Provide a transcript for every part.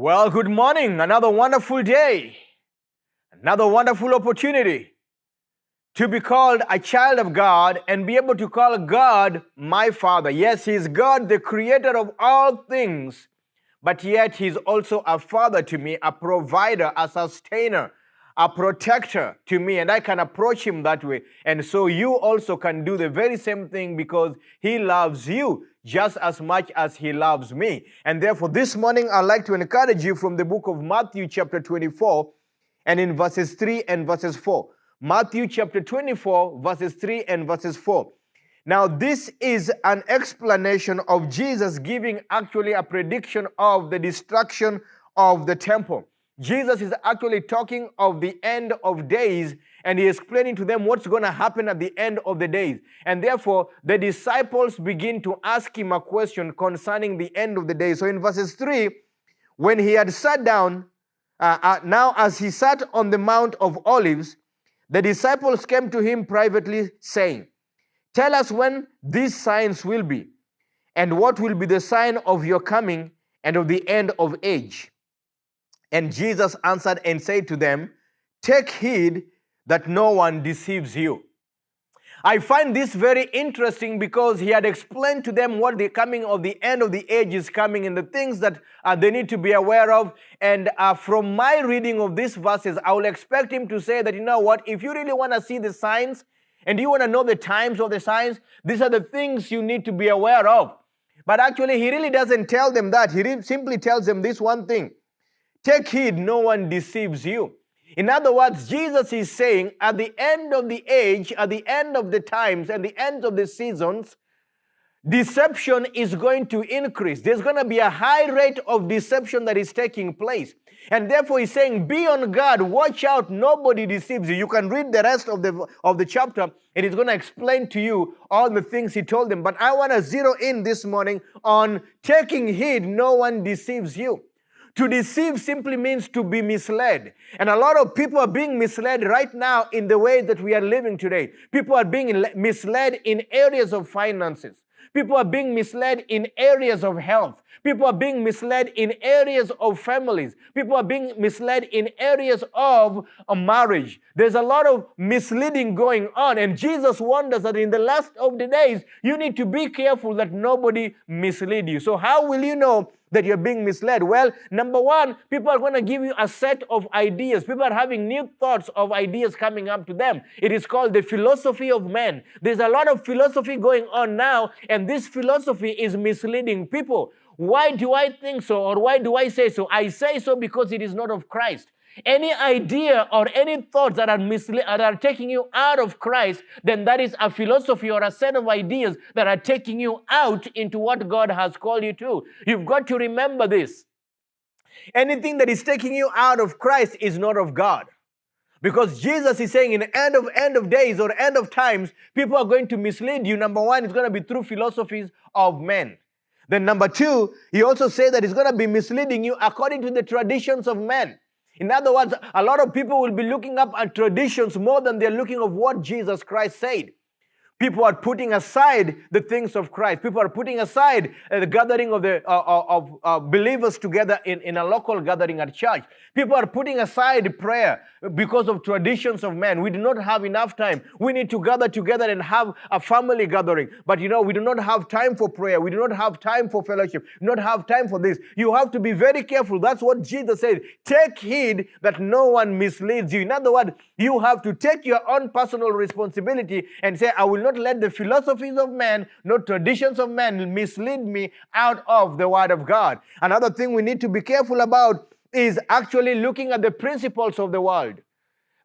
Well, good morning. Another wonderful day. Another wonderful opportunity to be called a child of God and be able to call God my Father. Yes, He is God, the creator of all things, but yet He's also a father to me, a provider, a sustainer, a protector to me, and I can approach Him that way. And so you also can do the very same thing because He loves you just as much as He loves me. And therefore, this morning, I'd like to encourage you from the book of Matthew, chapter 24, and in verses 3 and verses 4. Matthew chapter 24, verses 3 and verses 4. Now, this is an explanation of Jesus giving actually a prediction of the destruction of the temple. Jesus is actually talking of the end of days, and He is explaining to them what's going to happen at the end of the days. And therefore, the disciples begin to ask Him a question concerning the end of the days. So in verses 3, when He had sat down, now as He sat on the Mount of Olives, the disciples came to Him privately, saying, "Tell us when these signs will be, and what will be the sign of your coming and of the end of age?" And Jesus answered and said to them, "Take heed that no one deceives you." I find this very interesting because He had explained to them what the coming of the end of the age is coming and the things that they need to be aware of. And from my reading of these verses, I will expect Him to say that, you know what, if you really want to see the signs and you want to know the times of the signs, these are the things you need to be aware of. But actually, He really doesn't tell them that. He simply tells them this one thing: take heed, no one deceives you. In other words, Jesus is saying at the end of the age, at the end of the times, and the end of the seasons, deception is going to increase. There's going to be a high rate of deception that is taking place. And therefore, He's saying, be on guard, watch out, nobody deceives you. You can read the rest of the chapter, and it's going to explain to you all the things He told them. But I want to zero in this morning on taking heed, no one deceives you. To deceive simply means to be misled. And a lot of people are being misled right now in the way that we are living today. People are being misled in areas of finances. People are being misled in areas of health. People are being misled in areas of families. People are being misled in areas of a marriage. There's a lot of misleading going on. And Jesus warned us that in the last of the days, you need to be careful that nobody mislead you. So how will you know that you're being misled? Well, number one, people are going to give you a set of ideas. People are having new thoughts of ideas coming up to them. It is called the philosophy of men. There's a lot of philosophy going on now, and this philosophy is misleading people. Why do I think so, or why do I say so? I say so because it is not of Christ. Any idea or any thoughts that are taking you out of Christ, then that is a philosophy or a set of ideas that are taking you out into what God has called you to. You've got to remember this. Anything that is taking you out of Christ is not of God. Because Jesus is saying in the end of days or end of times, people are going to mislead you. Number one, it's going to be through philosophies of men. Then number two, He also said that it's going to be misleading you according to the traditions of men. In other words, a lot of people will be looking up at traditions more than they're looking at what Jesus Christ said. People are putting aside the things of Christ. People are putting aside the gathering of the believers together in a local gathering at church. People are putting aside prayer because of traditions of men. We do not have enough time. We need to gather together and have a family gathering. But we do not have time for prayer. We do not have time for fellowship. We do not have time for this. You have to be very careful. That's what Jesus said. Take heed that no one misleads you. In other words, you have to take your own personal responsibility and say, I will not let the philosophies of men, no traditions of men mislead me out of the Word of God. Another thing we need to be careful about is actually looking at the principles of the world.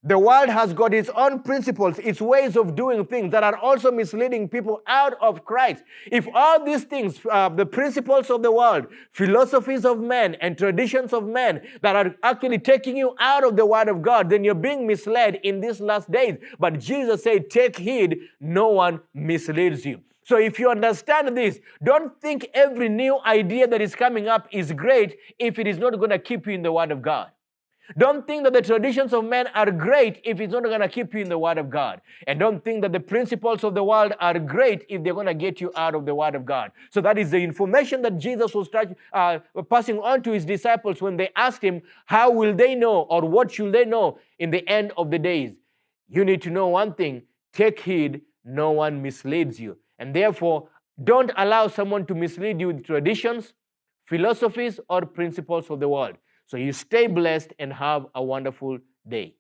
The world has got its own principles, its ways of doing things that are also misleading people out of Christ. If all these things, the principles of the world, philosophies of men, and traditions of men that are actually taking you out of the Word of God, then you're being misled in these last days. But Jesus said, take heed, no one misleads you. So if you understand this, don't think every new idea that is coming up is great if it is not going to keep you in the Word of God. Don't think that the traditions of men are great if it's not going to keep you in the Word of God. And don't think that the principles of the world are great if they're going to get you out of the Word of God. So that is the information that Jesus was passing on to his disciples when they asked him, how will they know, or what should they know in the end of the days? You need to know one thing: take heed, no one misleads you. And therefore, don't allow someone to mislead you with traditions, philosophies, or principles of the world. So you stay blessed and have a wonderful day.